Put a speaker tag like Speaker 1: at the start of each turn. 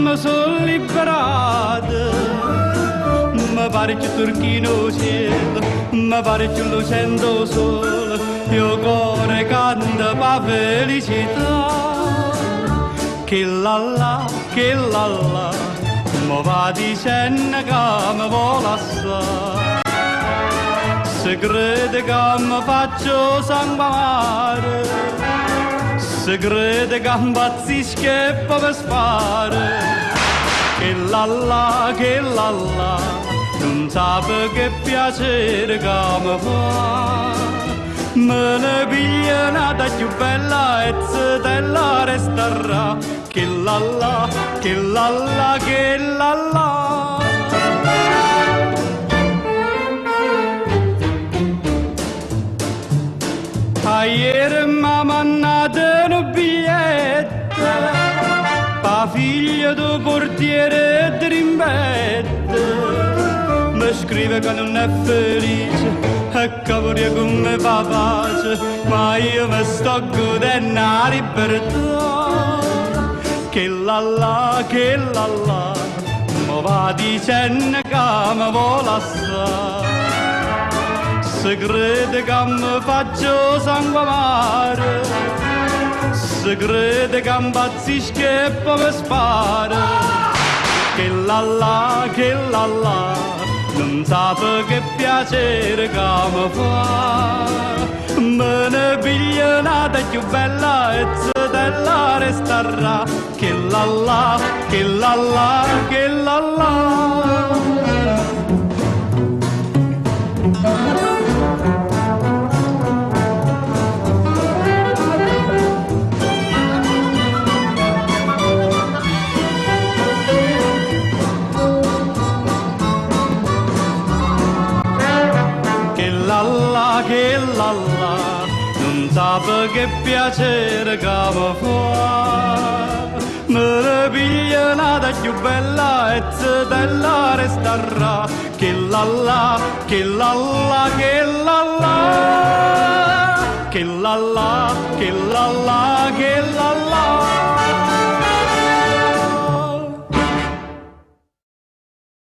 Speaker 1: mi sono liberata, mi pare più turchino cielo, mi pare più lucendo sole, io cuore canta per felicità. Che la, mi va dicendo che mi vuole assai. Se crede che mi faccio sangue amare, se crede che impazzisco e poi mi spara. Che la, non sape che piacere che mi fa. Me ne piglia nata più bella e zitella resterà. Che la, che la. Ieri mi ha mandato un biglietto pa figlia del portiere di rimbetta. Mi scrive che non è felice e che vorrei che mi fa pace, ma io mi sto godendo la libertà. Che la, mi va dicendo che mi vuole assai. Se crede che mi faccio sangue amare, se crede che impazzisco e poi mi spara. Che la, non sape che piacere che mi fa. Me ne piglia nata più bella e zitella resterà. Che la. Che la, non sape che piacere che mi fa. Me ne piglia nata più bella e zitella resterà. Che la, che la. Che la, che la.